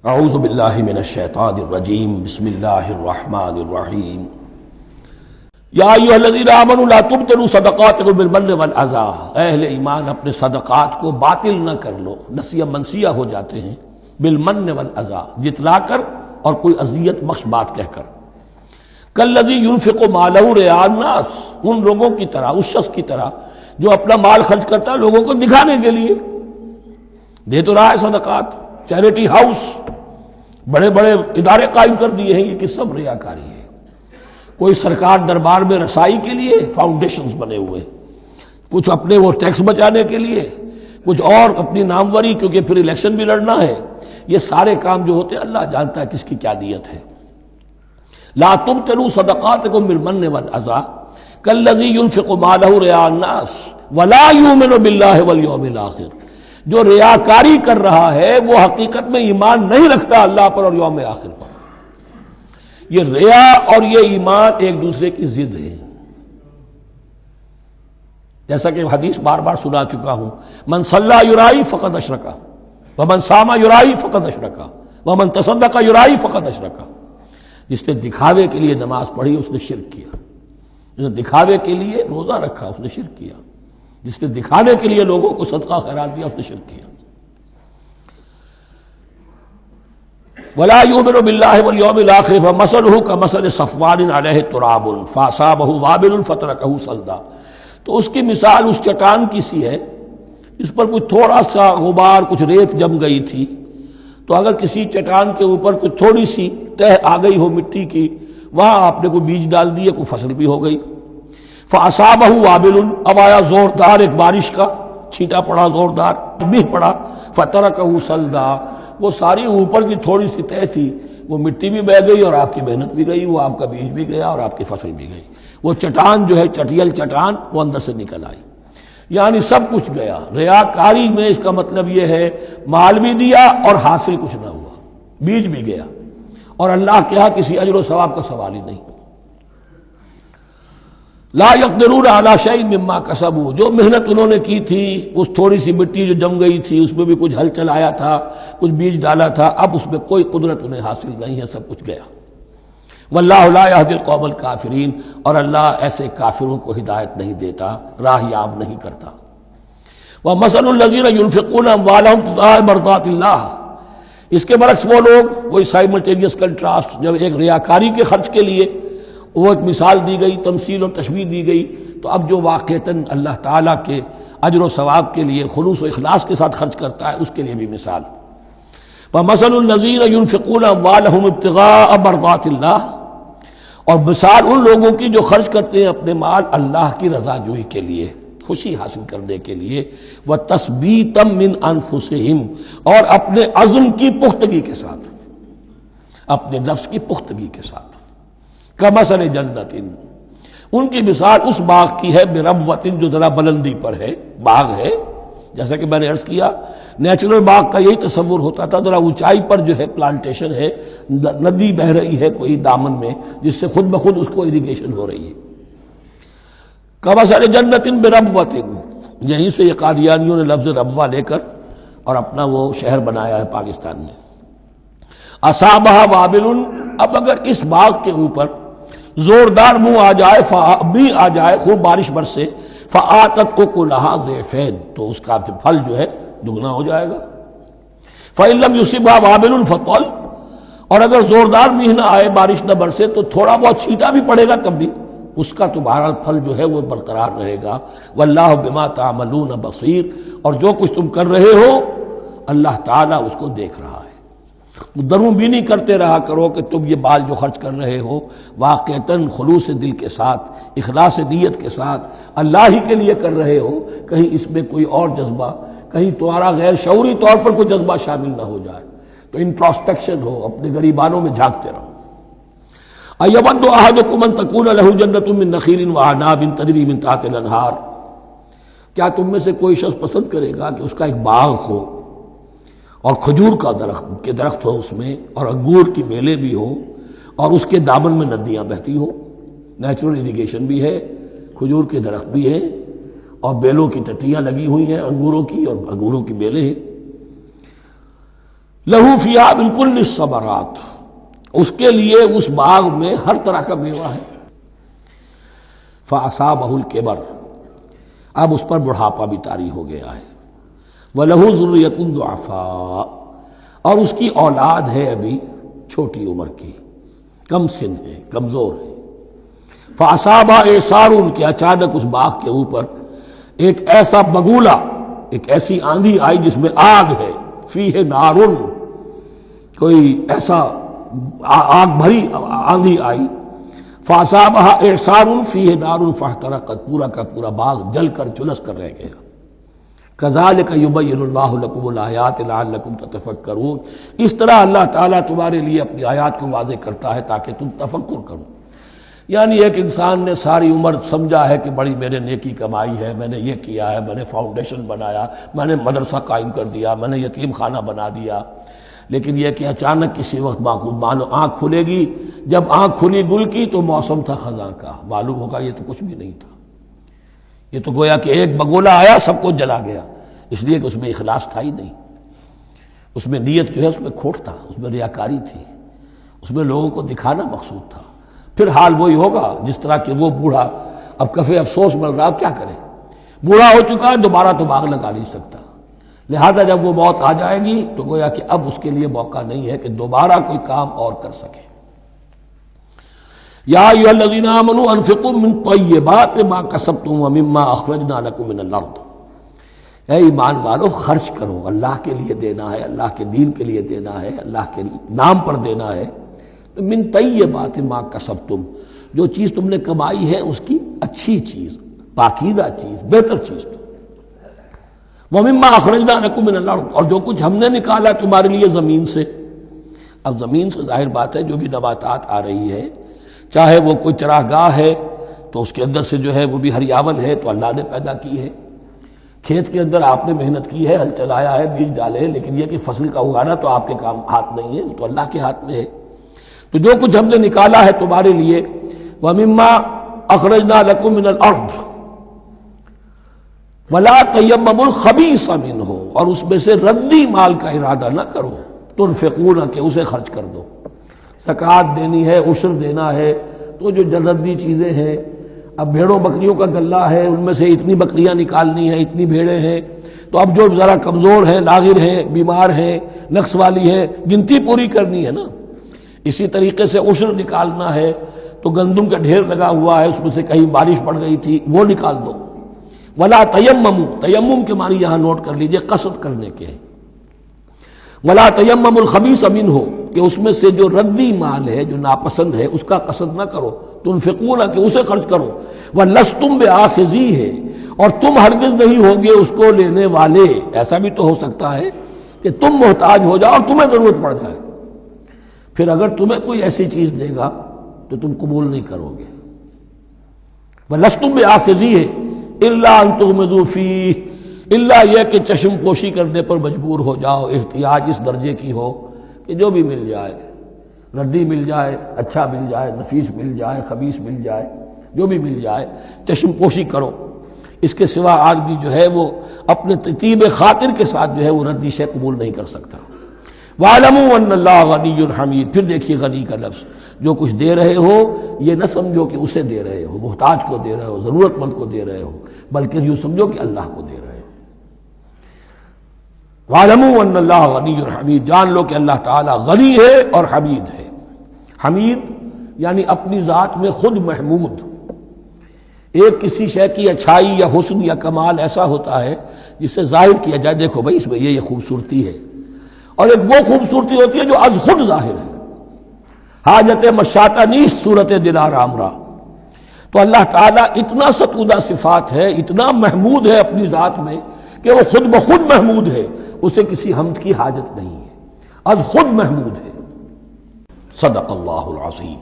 اعوذ باللہ من الشیطان الرجیم بسم اللہ الرحمن الرحیم یا ایھا الذین آمنوا لا تبطلوا صدقاتکم بالمن والاذی، اہل ایمان اپنے صدقات کو باطل نہ کر لو، نسیہ منسیہ ہو جاتے ہیں، بالمن والاذی، جتلا کر اور کوئی اذیت بخش بات کہہ کر، کالذی ينفق مالہ رئاء الناس، ان لوگوں کی طرح، اس شخص کی طرح جو اپنا مال خرچ کرتا ہے لوگوں کو دکھانے کے لیے، دے تو رہا ہے صدقات، چیریٹی ہاؤس، بڑے بڑے ادارے قائم کر دیے ہیں، یہ کہ سب ریاکاری ہے۔ کوئی سرکار دربار میں رسائی کے لیے فاؤنڈیشنز بنے ہوئے، کچھ اپنے وہ ٹیکس بچانے کے لیے، کچھ اور اپنی ناموری، کیونکہ پھر الیکشن بھی لڑنا ہے۔ یہ سارے کام جو ہوتے ہیں اللہ جانتا ہے کس کی کیا نیت ہے۔ لا تبطلوا صدقاتکم بالمن والاذی کالذی ينفق مالہ رئاء الناس ولا یؤمن باللہ والیوم الآخر، جو ریاکاری کر رہا ہے وہ حقیقت میں ایمان نہیں رکھتا اللہ پر اور یوم آخر پر۔ یہ ریا اور یہ ایمان ایک دوسرے کی ضد ہے، جیسا کہ حدیث بار بار سنا چکا ہوں، من صلی یرائی فقد اشرک ومن صام یرائی فقد اشرک ومن تصدق یرائی فقد اشرک۔ جس نے دکھاوے کے لیے نماز پڑھی اس نے شرک کیا، جس نے دکھاوے کے لیے روزہ رکھا اس نے شرک کیا، جس نے دکھانے کے لیے لوگوں کو صدقہ خیرات دیا اس نے شرک کیا۔ ولا یؤمن باللہ والیوم الآخر فمثلہ کمثل صفوان علیہ تراب فاصابہ وابل فترکہ صلدا، تو اس کی مثال اس چٹان کی سی ہے، اس پر کچھ تھوڑا سا غبار، کچھ ریت جم گئی تھی، تو اگر کسی چٹان کے اوپر کچھ تھوڑی سی تہ آ گئی ہو مٹی کی، وہاں آپ نے کوئی بیج ڈال دیے، کوئی فصل بھی ہو گئی۔ فاصابہ وابل، اب آیا زوردار ایک بارش کا چھینٹا پڑا، زوردار بھی پڑا، فترکہ صلدا، وہ ساری اوپر کی تھوڑی سی تہ تھی، وہ مٹی بھی بہہ گئی اور آپ کی محنت بھی گئی، وہ آپ کا بیج بھی گیا اور آپ کی فصل بھی گئی۔ وہ چٹان جو ہے چٹیل چٹان وہ اندر سے نکل آئی، یعنی سب کچھ گیا۔ ریاکاری میں اس کا مطلب یہ ہے مال بھی دیا اور حاصل کچھ نہ ہوا، بیج بھی گیا، اور اللہ کے ہاں کسی اجر و ثواب کا سوال ہی نہیں۔ لا یقدرون علی شیء مما کسبوا، جو محنت انہوں نے کی تھی، اس تھوڑی سی مٹی جو جم گئی تھی اس میں بھی کچھ ہل چلایا تھا، کچھ بیج ڈالا تھا، اب اس میں کوئی قدرت انہیں حاصل نہیں ہے، سب کچھ گیا۔ واللہ لا یہدی القوم الکافرین، اور اللہ ایسے کافروں کو ہدایت نہیں دیتا، راہ یاب نہیں کرتا۔ ومثل الذین ینفقون اموالہم ابتغاء مرضات اللہ، اس کے برعکس وہ لوگ، وہی سائملٹینیس کنٹراسٹ، جب ایک ریاکاری کے خرچ کے لیے وہ ایک مثال دی گئی، تمثیل اور تشبیہ دی گئی، تو اب جو واقعتاً اللہ تعالیٰ کے اجر و ثواب کے لیے خلوص و اخلاص کے ساتھ خرچ کرتا ہے اس کے لیے بھی مثال۔ وَمَثَلُ الَّذِينَ يُنْفِقُونَ أَمْوَالَهُمْ ابْتِغَاءَ مَرْضَاتِ اللَّهِ، اور مثال ان لوگوں کی جو خرچ کرتے ہیں اپنے مال اللہ کی رضا جوئی کے لیے، خوشی حاصل کرنے کے لیے، وَتَثْبِيتًا مِّنْ أَنفُسِهِمْ، اور اپنے عزم کی پختگی کے ساتھ، اپنے نفس کی پختگی کے ساتھ۔ کمثل جنت، ان کی مثال اس باغ کی ہے، بربوۃ، جو ذرا بلندی پر ہے، باغ ہے، جیسا کہ میں نے عرض کیا نیچرل باغ کا یہی تصور ہوتا تھا، ذرا اونچائی پر جو ہے پلانٹیشن ہے، ندی بہ رہی ہے کوئی دامن میں جس سے خود بخود اس کو اریگیشن ہو رہی ہے۔ کمثل جنت بربوۃ، یہیں سے یہ قادیانیوں نے لفظ ربوہ لے کر اور اپنا وہ شہر بنایا ہے پاکستان میں۔ اصابہ وابل، اب اگر اس باغ کے اوپر زوردار منہ آ جائے، بھی آ جائے، خوب بارش برسے، فآتت اکلھا ضعفین، تو اس کا پھل جو ہے دگنا ہو جائے گا۔ فإن لم یصبھا وابل فطل، اور اگر زوردار میںہ نہ آئے، بارش نہ برسے، تو تھوڑا بہت چھینٹا بھی پڑے گا تب بھی اس کا تو بہرحال پھل جو ہے وہ برقرار رہے گا۔ واللہ بما تعملون بصیر، اور جو کچھ تم کر رہے ہو اللہ تعالیٰ اس کو دیکھ رہا ہے۔ دروں بینی کرتے رہا کرو کہ تم یہ مال جو خرچ کر رہے ہو واقعتاً خلوص دل کے ساتھ، اخلاص نیت کے ساتھ اللہ ہی کے لیے کر رہے ہو، کہیں اس میں کوئی اور جذبہ، کہیں تمہارا غیر شعوری طور پر کوئی جذبہ شامل نہ ہو جائے، تو انٹراسپیکشن ہو، اپنے غریبانوں میں جھانکتے رہو۔ ایود احدکم ان تکون لہ جنۃ من نخیل واعناب تجری من تحتہا الانہار، کیا تم میں سے کوئی شخص پسند کرے گا کہ اس کا ایک باغ ہو اور کھجور کا درخت ہو اس میں، اور انگور کی بیلیں بھی ہوں، اور اس کے دامن میں ندیاں بہتی ہوں، نیچرل اریگیشن بھی ہے، کھجور کے درخت بھی ہیں، اور بیلوں کی ٹٹیاں لگی ہوئی ہیں انگوروں کی، اور انگوروں کی بیلیں ہیں۔ لہو فیہا من کل الثمرات، اس کے لیے اس باغ میں ہر طرح کا میوہ ہے. فاصابہ الکبر، اب اس پر بڑھاپا بھی طاری ہو گیا ہے. وَلَهُ ذُرِّيَّةٌ ضُعَفَاء، اور اس کی اولاد ہے ابھی چھوٹی عمر کی، کم سن ہے، کمزور ہے. فاصابہ اعصار، کہ اچانک اس باغ کے اوپر ایک ایسا بگولا، ایک ایسی آندھی آئی جس میں آگ ہے. فیہ نارن، کوئی ایسا آگ بھری آندھی آئی. فاصابہ اعصار فیہ نار فاحترقت، پورا کا پورا باغ جل کر جلس کر رہ گیا. کذالک یبین اللہ لکم الآیات لعلکم تتفکرون، اس طرح اللہ تعالیٰ تمہارے لیے اپنی آیات کو واضح کرتا ہے تاکہ تم تفکر کرو. یعنی ایک انسان نے ساری عمر سمجھا ہے کہ بڑی میرے نیکی کمائی ہے، میں نے یہ کیا ہے، میں نے فاؤنڈیشن بنایا، میں نے مدرسہ قائم کر دیا، میں نے یتیم خانہ بنا دیا. لیکن یہ کہ اچانک کسی وقت مانو آنکھ کھلے گی، جب آنکھ کھلی گل کی تو موسم تھا خزاں کا، معلوم ہوگا یہ تو کچھ بھی نہیں تھا. یہ تو گویا کہ ایک بگولا آیا سب کو جلا گیا، اس لیے کہ اس میں اخلاص تھا ہی نہیں. اس میں نیت جو ہے اس میں کھوٹ تھا، اس میں ریاکاری تھی، اس میں لوگوں کو دکھانا مقصود تھا. پھر حال وہی ہوگا جس طرح کہ وہ بوڑھا اب کفے افسوس مل رہا، اب کیا کرے، بوڑھا ہو چکا ہے، دوبارہ تو باغ لگا نہیں سکتا. لہذا جب وہ موت آ جائے گی تو گویا کہ اب اس کے لیے موقع نہیں ہے کہ دوبارہ کوئی کام اور کر سکے. یا ایھا الذین آمنوا انفقوا من طیبات ما کسبتم ومما اخرجنا لکم من الارض، اے ایمان والو خرچ کرو، اللہ کے لیے دینا ہے، اللہ کے دین کے لیے دینا ہے، اللہ کے نام پر دینا ہے. من طیبات ما کسبتم، جو چیز تم نے کمائی ہے اس کی اچھی چیز، پاکیزہ چیز، بہتر چیز. وَمِمَّا أَخْرَجْنَا لَكُم مِّنَ الْأَرْضِ، اور جو کچھ ہم نے نکالا تمہارے لیے زمین سے. اب زمین سے ظاہر بات ہے جو بھی نباتات آ رہی ہے، چاہے وہ کوئی چراہ گاہ ہے تو اس کے اندر سے جو ہے وہ بھی ہریاول ہے تو اللہ نے پیدا کی ہے. کھیت کے اندر آپ نے محنت کی ہے، ہل چلایا ہے، بیج ڈالے ہیں، لیکن یہ کہ فصل کا اگانا تو آپ کے کام ہاتھ نہیں ہے، تو اللہ کے ہاتھ میں ہے. تو جو کچھ ہم نے نکالا ہے تمہارے لیے، وَمِمَّا أَخْرَجْنَا لَكُم مِّنَ الْأَرْضِ وَلَا تَيَمَّمُوا الْخَبِيثَ مِنْهُ، اور اس میں سے ردی مال کا ارادہ نہ کرو. تنفقون، کہ اسے خرچ کر دو. زکوٰۃ دینی ہے، عشر دینا ہے، تو جو ردی چیزیں ہیں، اب بھیڑوں بکریوں کا غلہ ہے، ان میں سے اتنی بکریاں نکالنی ہیں، اتنی بھیڑیں ہیں، تو اب جو ذرا کمزور ہیں، لاغر ہیں، بیمار ہیں، نقص والی ہیں، گنتی پوری کرنی ہے نا. اسی طریقے سے عشر نکالنا ہے تو گندم کا ڈھیر لگا ہوا ہے، اس میں سے کہیں بارش پڑ گئی تھی، وہ نکال دو. ولا تیمموا، تیمم کے معنی یہاں نوٹ کر لیجئے قصد کرنے کے ہیں. ولا تیمموا الخبیث منہ، کہ اس میں سے جو ردی مال ہے، جو ناپسند ہے، اس کا قصد نہ کرو. تنفقون، کہ اسے خرچ کرو. ولستم بآخذیہ، اور تم ہرگز نہیں ہوگے اس کو لینے والے. ایسا بھی تو ہو سکتا ہے کہ تم محتاج ہو جاؤ اور تمہیں ضرورت پڑ جائے، پھر اگر تمہیں کوئی ایسی چیز دے گا تو تم قبول نہیں کرو گے. وَلَسْتُمْ بِآخِذِيهِ إِلَّا أَن تُغْمِضُوا فِيهِ، الا یہ کہ چشم پوشی کرنے پر مجبور ہو جاؤ، احتیاج اس درجے کی ہو کہ جو بھی مل جائے، ردی مل جائے، اچھا مل جائے، نفیس مل جائے، خبیث مل جائے، جو بھی مل جائے چشم پوشی کرو. اس کے سوا آدمی جو ہے وہ اپنے طیب خاطر کے ساتھ جو ہے وہ ردی شے قبول نہیں کر سکتا. وَاعْلَمُوا أَنَّ اللَّهَ غَنِيٌّ حَمِيدٌ، پھر دیکھیے غنی کا لفظ، جو کچھ دے رہے ہو یہ نہ سمجھو کہ اسے دے رہے ہو، محتاج کو دے رہے ہو، ضرورت مند کو دے رہے ہو، بلکہ یوں سمجھو کہ اللہ کو دے رہے ہو. وَاعْلَمُوا أَنَّ اللَّهَ غَنِيٌّ حَمِيدٌ، جان لو کہ اللہ تعالیٰ غنی ہے اور حمید ہے. حمید یعنی اپنی ذات میں خود محمود. ایک کسی شے کی اچھائی یا حسن یا کمال ایسا ہوتا ہے جسے ظاہر کیا جائے، دیکھو بھائی اس میں یہ خوبصورتی ہے، اور ایک وہ خوبصورتی ہوتی ہے جو از خود ظاہر ہے. حاجت مشاطہ نیست صورت دل آرام را. تو اللہ تعالیٰ اتنا ستودہ صفات ہے، اتنا محمود ہے اپنی ذات میں کہ وہ خود بخود محمود ہے، اسے کسی حمد کی حاجت نہیں ہے، از خود محمود ہے. صدق اللہ العظیم.